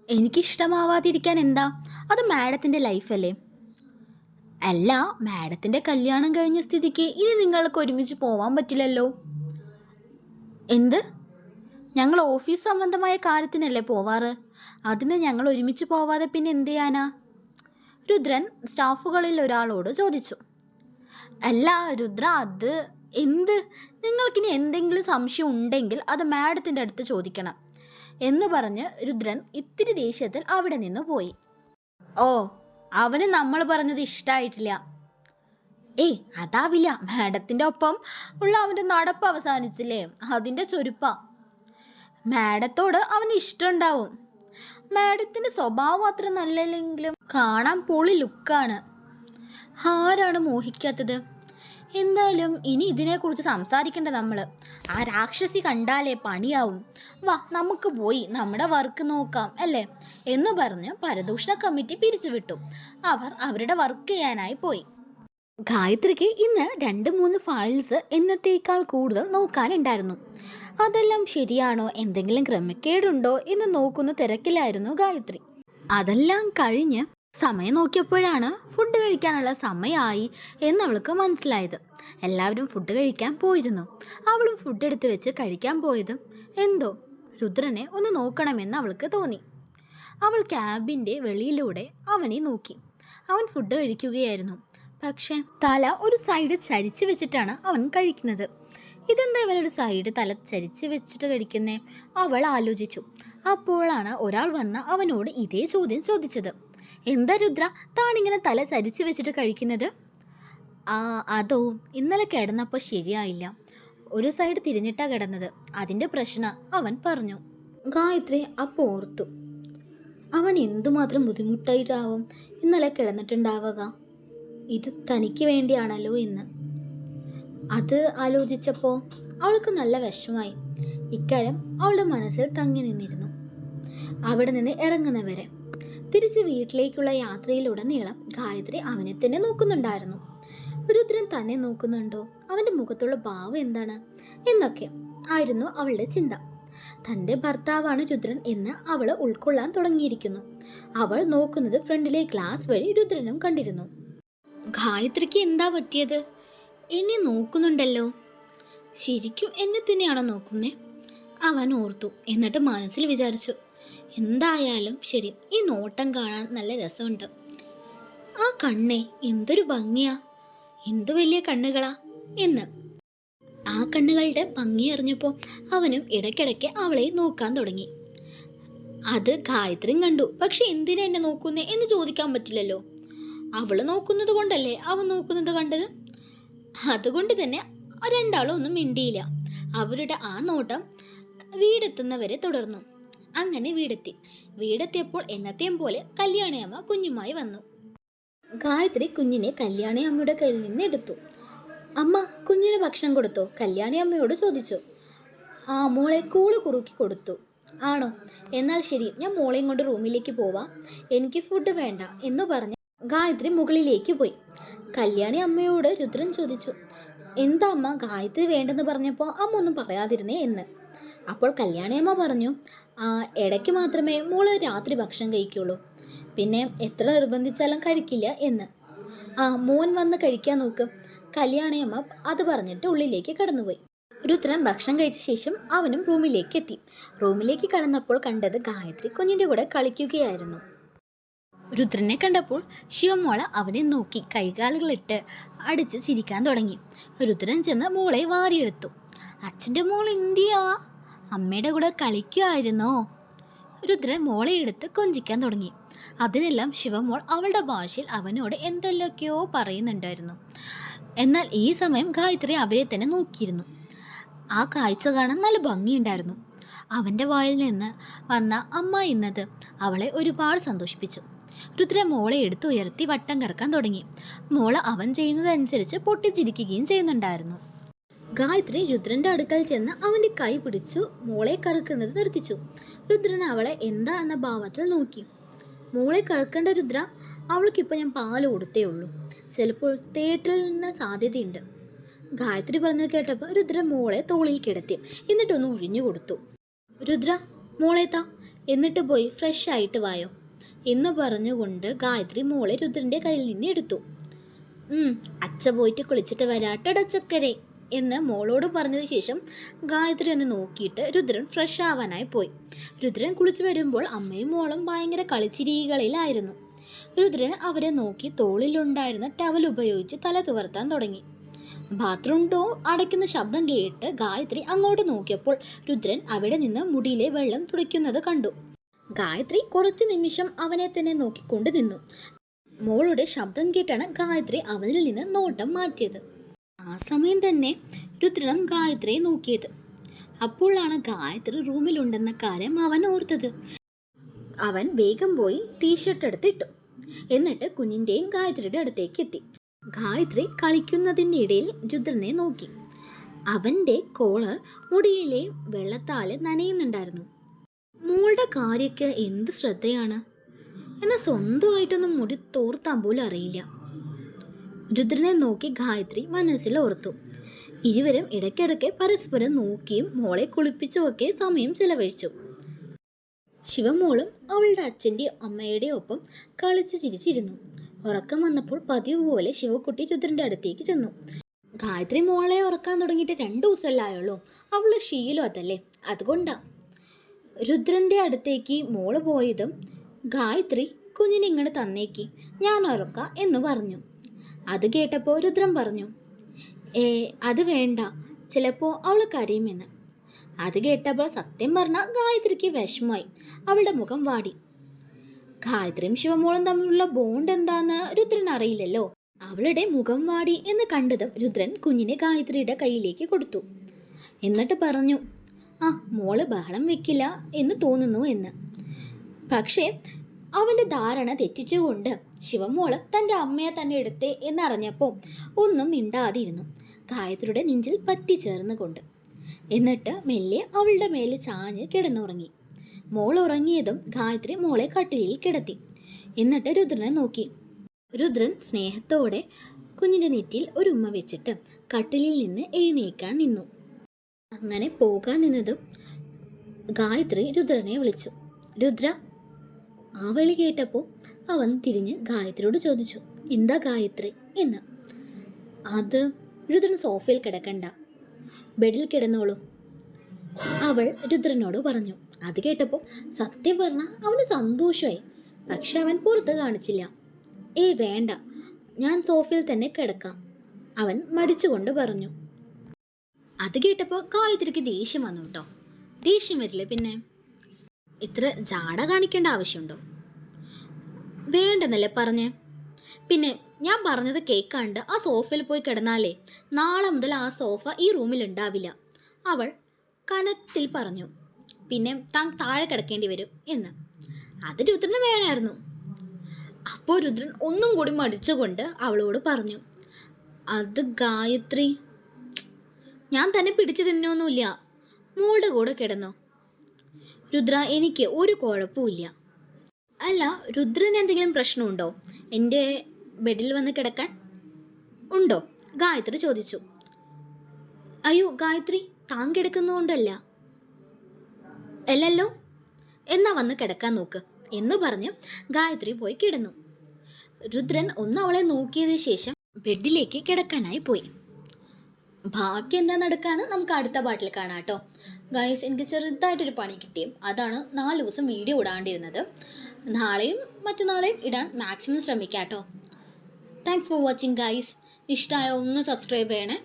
എനിക്കിഷ്ടമാവാതിരിക്കാൻ എന്താ? അത് മാഡത്തിൻ്റെ ലൈഫല്ലേ? അല്ല, മാഡത്തിൻ്റെ കല്യാണം കഴിഞ്ഞ സ്ഥിതിക്ക് ഇനി നിങ്ങൾക്ക് ഒരുമിച്ച് പോവാൻ പറ്റില്ലല്ലോ. എന്ത്? ഞങ്ങൾ ഓഫീസ് സംബന്ധമായ കാര്യത്തിനല്ലേ പോവാറ്? അതിന് ഞങ്ങൾ ഒരുമിച്ച് പോവാതെ പിന്നെ എന്ത് ചെയ്യാനാ? രുദ്രൻ സ്റ്റാഫുകളിൽ ഒരാളോട് ചോദിച്ചു. അല്ല രുദ്ര, അത് എന്ത്? നിങ്ങൾക്കിനി എന്തെങ്കിലും സംശയം ഉണ്ടെങ്കിൽ അത് മാഡത്തിൻ്റെ അടുത്ത് ചോദിക്കണം എന്ന് പറഞ്ഞ് രുദ്രൻ ഇത്തിരി ദേഷ്യത്തിൽ അവിടെ നിന്ന് പോയി. ഓ, അവന് നമ്മൾ പറഞ്ഞത് ഇഷ്ടമായിട്ടില്ല. ഏയ് അതാവില്ല, മാഡത്തിൻ്റെ ഒപ്പം ഉള്ള അവൻ്റെ നടപ്പ് അവസാനിച്ചില്ലേ, അതിൻ്റെ ചൊരുപ്പ. മാഡത്തോട് അവന് ഇഷ്ടമുണ്ടാവും. മാഡത്തിൻ്റെ സ്വഭാവം അത്ര നല്ലല്ലെങ്കിലും കാണാൻ പൊളി ലുക്കാണ്. ആരാണ് മോഹിക്കാത്തത്? എന്തായാലും ഇനി ഇതിനെക്കുറിച്ച് സംസാരിക്കേണ്ട നമ്മൾ. ആ രാക്ഷസി കണ്ടാലേ പണിയാവും. വാ നമുക്ക് പോയി നമ്മുടെ വർക്ക് നോക്കാം അല്ലേ എന്ന് പറഞ്ഞ് പരദൂഷണ കമ്മിറ്റി പിരിച്ചുവിട്ടു. അവർ അവരുടെ വർക്ക് ചെയ്യാനായി പോയി. ഗായത്രിക്ക് ഇന്ന് 2-3 ഫയൽസ് എന്നത്തേക്കാൾ കൂടുതൽ നോക്കാനുണ്ടായിരുന്നു. അതെല്ലാം ശരിയാണോ, എന്തെങ്കിലും ക്രമക്കേടുണ്ടോ എന്ന് നോക്കുന്ന തിരക്കിലായിരുന്നു ഗായത്രി. അതെല്ലാം കഴിഞ്ഞ് സമയം നോക്കിയപ്പോഴാണ് ഫുഡ് കഴിക്കാനുള്ള സമയമായി എന്നവൾക്ക് മനസ്സിലായത്. എല്ലാവരും ഫുഡ് കഴിക്കാൻ പോയിരുന്നു. അവളും ഫുഡ് എടുത്ത് വെച്ച് കഴിക്കാൻ പോയതും എന്തോ രുദ്രനെ ഒന്ന് നോക്കണമെന്ന് അവൾക്ക് തോന്നി. അവൾ ക്യാബിൻ്റെ വെളിയിലൂടെ അവനെ നോക്കി. അവൻ ഫുഡ് കഴിക്കുകയായിരുന്നു. പക്ഷേ തല ഒരു സൈഡ് ചരിച്ച് വെച്ചിട്ടാണ് അവൻ കഴിക്കുന്നത്. ഇതെന്താ ഇവനൊരു സൈഡ് തല ചരിച്ച് വെച്ചിട്ട് കഴിക്കുന്നേ? അവൾ ആലോചിച്ചു. അപ്പോഴാണ് ഒരാൾ വന്ന് അവനോട് ഇതേ ചോദ്യം ചോദിച്ചത്. എന്താ രുദ്ര, താനിങ്ങനെ തല ചരിച്ച് വെച്ചിട്ട് കഴിക്കുന്നത്? അതോ, ഇന്നലെ കിടന്നപ്പോൾ ശരിയായില്ല, ഒരു സൈഡ് തിരിഞ്ഞിട്ടാ കിടന്നത്, അതിൻ്റെ പ്രശ്നം, അവൻ പറഞ്ഞു. ഗായത്രി അപ്പോൾ ഓർത്തു, അവൻ എന്തുമാത്രം ബുദ്ധിമുട്ടായിട്ടാവും ഇന്നലെ കിടന്നിട്ടുണ്ടാവുക. ഇത് തനിക്ക് വേണ്ടിയാണല്ലോ എന്ന്. അത് ആലോചിച്ചപ്പോൾ അവൾക്ക് നല്ല വിഷമായി. ഇക്കാര്യം അവളുടെ മനസ്സിൽ തങ്ങി നിന്നിരുന്നു. അവിടെ നിന്ന് ഇറങ്ങുന്നവരെ തിരിച്ച് വീട്ടിലേക്കുള്ള യാത്രയിലുടനീളം ഗായത്രി അവനെ തന്നെ നോക്കുന്നുണ്ടായിരുന്നു. രുദ്രൻ തന്നെ നോക്കുന്നുണ്ടോ, അവൻ്റെ മുഖത്തുള്ള ഭാവം എന്താണ് എന്നൊക്കെ ആയിരുന്നു അവളുടെ ചിന്ത. തൻ്റെ ഭർത്താവാണ് രുദ്രൻ എന്ന് അവൾ ഉൾക്കൊള്ളാൻ തുടങ്ങിയിരിക്കുന്നു. അവൾ നോക്കുന്നത് ഫ്രണ്ടിലെ ഗ്ലാസ് വഴി രുദ്രനും കണ്ടിരുന്നു. ഗായത്രിക്ക് എന്താ പറ്റിയത്? എന്നെ നോക്കുന്നുണ്ടല്ലോ, ശരിക്കും എന്നെ തന്നെയാണോ നോക്കുന്നേ? അവൻ ഓർത്തു. എന്നിട്ട് മനസ്സിൽ വിചാരിച്ചു, എന്തായാലും ശരി, ഈ നോട്ടം കാണാൻ നല്ല രസമുണ്ട്. ആ കണ്ണേ എന്തൊരു ഭംഗിയാ, എന്തു വലിയ കണ്ണുകളാ എന്ന്. ആ കണ്ണുകളുടെ ഭംഗി അറിഞ്ഞപ്പോൾ അവനും ഇടയ്ക്കിടയ്ക്ക് അവളെ നോക്കാൻ തുടങ്ങി. അത് ഗായത്രിയും കണ്ടു. പക്ഷെ എന്തിനാ എന്നെ നോക്കുന്നേ എന്ന് ചോദിക്കാൻ പറ്റില്ലല്ലോ. അവൾ നോക്കുന്നത് കൊണ്ടല്ലേ അവൻ നോക്കുന്നത് കണ്ടത്. അതുകൊണ്ട് തന്നെ രണ്ടാളും ഒന്നും മിണ്ടിയില്ല. അവരുടെ ആ നോട്ടം വീടെത്തുന്നവരെ തുടർന്നു. അങ്ങനെ വീടെത്തിയപ്പോൾ എന്നത്തെയും പോലെ കല്യാണിയമ്മ കുഞ്ഞുമായി വന്നു. ഗായത്രി കുഞ്ഞിനെ കല്യാണിയമ്മയുടെ കയ്യിൽ നിന്ന് എടുത്തു. അമ്മ, കുഞ്ഞിന് ഭക്ഷണം കൊടുത്തോ? കല്യാണിയമ്മയോട് ചോദിച്ചു. ആ മോളെ കൂള് കുറുക്കി കൊടുത്തു. ആണോ, എന്നാൽ ശരി, ഞാൻ മോളെയും കൊണ്ട് റൂമിലേക്ക് പോവാം, എനിക്ക് ഫുഡ് വേണ്ട എന്ന് പറഞ്ഞ് ഗായത്രി മുകളിലേക്ക് പോയി. കല്യാണി അമ്മയോട് രുദ്രൻ ചോദിച്ചു, എന്താ അമ്മ, ഗായത്രി വേണ്ടെന്ന് പറഞ്ഞപ്പോൾ അമ്മ ഒന്നും പറയാതിരുന്നേ എന്ന്. അപ്പോൾ കല്യാണിയമ്മ പറഞ്ഞു, ഇടയ്ക്ക് മാത്രമേ മോള് രാത്രി ഭക്ഷണം കഴിക്കുള്ളൂ, പിന്നെ എത്ര നിർബന്ധിച്ചാലും കഴിക്കില്ല എന്ന്. മോൻ വന്ന് കഴിക്കാൻ നോക്ക്. കല്യാണിയമ്മ അത് പറഞ്ഞിട്ട് ഉള്ളിലേക്ക് കടന്നുപോയി. രുദ്രൻ ഭക്ഷണം കഴിച്ച ശേഷം അവനും റൂമിലേക്ക് എത്തി. റൂമിലേക്ക് കടന്നപ്പോൾ കണ്ടത് ഗായത്രി കുഞ്ഞിൻ്റെ കൂടെ കളിക്കുകയായിരുന്നു. രുദ്രനെ കണ്ടപ്പോൾ ശിവമോള അവനെ നോക്കി കൈകാലുകളിട്ട് അടിച്ച് ചിരിക്കാൻ തുടങ്ങി. രുദ്രൻ ചെന്ന് മോളെ വാരിയെടുത്തു. അച്ഛൻ്റെ മോൾ എന്തിയാ, അമ്മയുടെ കൂടെ കളിക്കുമായിരുന്നോ? രുദ്രൻ മോളെ എടുത്ത് കൊഞ്ചിക്കാൻ തുടങ്ങി. അതിനെല്ലാം ശിവമോൾ അവളുടെ ഭാഷയിൽ അവനോട് എന്തെല്ലാമൊക്കെയോ പറയുന്നുണ്ടായിരുന്നു. എന്നാൽ ഈ സമയം ഗായത്രി അവരെ തന്നെ നോക്കിയിരുന്നു. ആ കാഴ്ച കാണാൻ നല്ല ഭംഗിയുണ്ടായിരുന്നു. അവൻ്റെ വായിൽ നിന്ന് വന്ന അമ്മ എന്നത് അവളെ ഒരുപാട് സന്തോഷിപ്പിച്ചു. രുദ്ര മോളെ എടുത്ത് ഉയർത്തി വട്ടം കറക്കാൻ തുടങ്ങി. മോള അവൻ ചെയ്യുന്നതനുസരിച്ച് പൊട്ടിച്ചിരിക്കുകയും ചെയ്യുന്നുണ്ടായിരുന്നു. ഗായത്രി രുദ്രൻ്റെ അടുക്കൽ ചെന്ന് അവൻ്റെ കൈ പിടിച്ചു മോളെ കറക്കുന്നത് നിർത്തിച്ചു. രുദ്രൻ അവളെ എന്താ എന്ന ഭാവത്തിൽ നോക്കി. മോളെ കറക്കേണ്ട രുദ്ര, അവൾക്കിപ്പോൾ ഞാൻ പാല് കൊടുത്തേ ഉള്ളൂ, ചിലപ്പോൾ തേറ്റലിന് സാധ്യതയുണ്ട്. ഗായത്രി പറഞ്ഞത് കേട്ടപ്പോൾ രുദ്ര മോളെ തോളിൽ കിടത്തി, എന്നിട്ടൊന്ന് ഒഴിഞ്ഞു കൊടുത്തു. രുദ്ര, മോളെത്താ എന്നിട്ട് പോയി ഫ്രഷ് ആയിട്ട് വായോ എന്ന് പറഞ്ഞുകൊണ്ട് ഗായത്രി മോളെ രുദ്രൻ്റെ കയ്യിൽ നിന്ന് എടുത്തു. അച്ഛ പോയിട്ട് കുളിച്ചിട്ട് വരാട്ടട ചക്കരെ എന്ന് മോളോട് പറഞ്ഞതിന് ശേഷം ഗായത്രി ഒന്ന് നോക്കിയിട്ട് രുദ്രൻ ഫ്രഷ് ആവാനായി പോയി. രുദ്രൻ കുളിച്ചു വരുമ്പോൾ അമ്മയും മോളും ഭയങ്കര കളിച്ചിരികളിലായിരുന്നു. രുദ്രൻ അവരെ നോക്കി തോളിലുണ്ടായിരുന്ന ടവൽ ഉപയോഗിച്ച് തല തുവർത്താൻ തുടങ്ങി. ബാത്റൂം ഡോർ അടയ്ക്കുന്ന ശബ്ദം കേട്ട് ഗായത്രി അങ്ങോട്ട് നോക്കിയപ്പോൾ രുദ്രൻ അവിടെ നിന്ന് മുടിയിലെ വെള്ളം തുടയ്ക്കുന്നത് കണ്ടു. ഗായത്രി കുറച്ചു നിമിഷം അവനെ തന്നെ നോക്കിക്കൊണ്ട് നിന്നു. മോളുടെ ശബ്ദം കേട്ടാണ് ഗായത്രി അവനിൽ നിന്ന് നോട്ടം മാറ്റിയത്. ആ സമയം തന്നെ രുദ്രനും ഗായത്രിയെ നോക്കിയത്. അപ്പോഴാണ് ഗായത്രി റൂമിലുണ്ടെന്ന കാര്യം അവൻ ഓർത്തത്. അവൻ വേഗം പോയി ടീഷർട്ട് എടുത്തിട്ടു. എന്നിട്ട് കുഞ്ഞിൻ്റെയും ഗായത്രിയുടെ അടുത്തേക്ക് എത്തി. ഗായത്രി കളിക്കുന്നതിൻ്റെ ഇടയിൽ രുദ്രനെ നോക്കി. അവൻ്റെ കോളർ മുടിയിലെ വെള്ളത്താൽ നനയുന്നുണ്ടായിരുന്നു. മോളുടെ കാര്യക്ക് എന്ത് ശ്രദ്ധയാണ്, എന്നാൽ സ്വന്തമായിട്ടൊന്നും മുടി തോർത്താൻ പോലും അറിയില്ല. രുദ്രനെ നോക്കി ഗായത്രി മനസ്സിൽ ഓർത്തു. ഇരുവരും ഇടയ്ക്കിടയ്ക്ക് പരസ്പരം നോക്കിയും മോളെ കുളിപ്പിച്ചുമൊക്കെ സമയം ചെലവഴിച്ചു. ശിവമോളും അവളുടെ അച്ഛൻ്റെയും അമ്മയുടെയും ഒപ്പം കളിച്ചു ചിരിച്ചിരുന്നു. ഉറക്കം വന്നപ്പോൾ പതിവ് പോലെ ശിവക്കുട്ടി രുദ്രൻ്റെ അടുത്തേക്ക് ചെന്നു. ഗായത്രി മോളെ ഉറക്കാൻ തുടങ്ങിയിട്ട് 2 ദിവസമല്ലായുള്ളൂ. അവളുടെ ശീലം അതല്ലേ, അതുകൊണ്ടാ. രുദ്രൻ്റെ അടുത്തേക്ക് മോള് പോയതും ഗായത്രി കുഞ്ഞിനെ ഇങ്ങോട്ട് തന്നേക്ക്, ഞാൻ ഉറക്കാം എന്ന് പറഞ്ഞു. അത് കേട്ടപ്പോൾ രുദ്രൻ പറഞ്ഞു, അത് വേണ്ട, ചിലപ്പോൾ അവൾ കരയുമെന്ന്. അത് കേട്ടപ്പോൾ സത്യം പറഞ്ഞാൽ ഗായത്രിക്ക് വിഷമമായി. അവളുടെ മുഖം വാടി. ഗായത്രിയും ശിവമോളും തമ്മിലുള്ള ബോണ്ട് എന്താന്ന് രുദ്രൻ അറിയില്ലല്ലോ. അവളുടെ മുഖം വാടി എന്ന് കണ്ടതും രുദ്രൻ കുഞ്ഞിനെ ഗായത്രിയുടെ കയ്യിലേക്ക് കൊടുത്തു. എന്നിട്ട് പറഞ്ഞു, മോള് ബഹളം വെക്കില്ല എന്ന് തോന്നുന്നു എന്ന്. പക്ഷേ അവൻ്റെ ധാരണ തെറ്റിച്ചുകൊണ്ട് ശിവമോള് തൻ്റെ അമ്മയെ തന്നെ എടുത്തേ എന്നറിഞ്ഞപ്പോൾ ഒന്നും മിണ്ടാതിരുന്നു, ഗായത്രിയുടെ നെഞ്ചിൽ പറ്റിച്ചേർന്നുകൊണ്ട്. എന്നിട്ട് മെല്ലെ അവളുടെ മേലെ ചാഞ്ഞ് കിടന്നുറങ്ങി. മോൾ ഉറങ്ങിയതും ഗായത്രി മോളെ കട്ടിലിൽ കിടത്തി. എന്നിട്ട് രുദ്രനെ നോക്കി. രുദ്രൻ സ്നേഹത്തോടെ കുഞ്ഞിൻ്റെ നെറ്റിയിൽ ഒരു ഉമ്മ വെച്ചിട്ട് കട്ടിലിൽ നിന്ന് എഴുന്നേക്കാൻ നിന്നു. അങ്ങനെ പോകാൻ നിന്നതും ഗായത്രി രുദ്രനെ വിളിച്ചു. രുദ്ര. ആ വിളി കേട്ടപ്പോൾ അവൻ തിരിഞ്ഞ് ഗായത്രിയോട് ചോദിച്ചു, എന്താ ഗായത്രി എന്ന്. അത് രുദ്രൻ സോഫയിൽ കിടക്കണ്ട, ബെഡിൽ കിടന്നോളൂ, അവൾ രുദ്രനോട് പറഞ്ഞു. അത് കേട്ടപ്പോൾ സത്യം പറഞ്ഞാൽ അവന് സന്തോഷമായി. പക്ഷെ അവൻ പുറത്ത് കാണിച്ചില്ല. വേണ്ട, ഞാൻ സോഫയിൽ തന്നെ കിടക്കാം, അവൻ മടിച്ചുകൊണ്ട് പറഞ്ഞു. അത് കേട്ടപ്പോൾ ഗായത്രിക്ക് ദേഷ്യം വന്നു കേട്ടോ. ദേഷ്യം വരില്ലേ പിന്നെ, ഇത്ര ജാട കാണിക്കേണ്ട ആവശ്യമുണ്ടോ? വേണ്ടെന്നല്ലേ പറഞ്ഞേ. പിന്നെ ഞാൻ പറഞ്ഞത് കേൾക്കാണ്ട് ആ സോഫയിൽ പോയി കിടന്നാലേ നാളെ മുതൽ ആ സോഫ ഈ റൂമിൽ ഉണ്ടാവില്ല, അവൾ കനത്തിൽ പറഞ്ഞു. പിന്നെ താൻ താഴെ കിടക്കേണ്ടി വരും എന്ന്. അത് രുദ്രന് വേണമായിരുന്നു. അപ്പോൾ രുദ്രൻ ഒന്നും കൂടി മടിച്ചുകൊണ്ട് അവളോട് പറഞ്ഞു, അത് ഗായത്രി, ഞാൻ തന്നെ പിടിച്ചു തിന്നൊന്നുമില്ല, മോളുടെ കൂടെ കിടന്നോ. രുദ്ര, എനിക്ക് ഒരു കുഴപ്പമില്ല. അല്ല, രുദ്രന് എന്തെങ്കിലും പ്രശ്നമുണ്ടോ എൻ്റെ ബെഡിൽ വന്ന് കിടക്കാൻ? ഉണ്ടോ? ഗായത്രി ചോദിച്ചു. അയ്യോ ഗായത്രി, താൻ കിടക്കുന്നതുകൊണ്ടല്ല. അല്ലല്ലോ, എന്നാ വന്ന് കിടക്കാൻ നോക്ക് എന്ന് പറഞ്ഞ് ഗായത്രി പോയി കിടന്നു. രുദ്രൻ ഒന്ന് അവളെ നോക്കിയതിന് ശേഷം ബെഡിലേക്ക് കിടക്കാനായി പോയി. ബാക്കി എന്താ നടക്കാന്ന് നമുക്ക് അടുത്ത പാട്ടിൽ കാണാം കേട്ടോ. ഗൈസ്, എനിക്ക് ചെറുതായിട്ടൊരു പണി കിട്ടിയും അതാണ് 4 ദിവസം വീഡിയോ ഇടാണ്ടിരുന്നത്. നാളെയും മറ്റന്നാളെയും ഇടാൻ മാക്സിമം ശ്രമിക്കാം കേട്ടോ. Thanks for watching guys. ഇഷ്ടമായോ ഒന്ന് സബ്സ്ക്രൈബ് ചെയ്യണേ.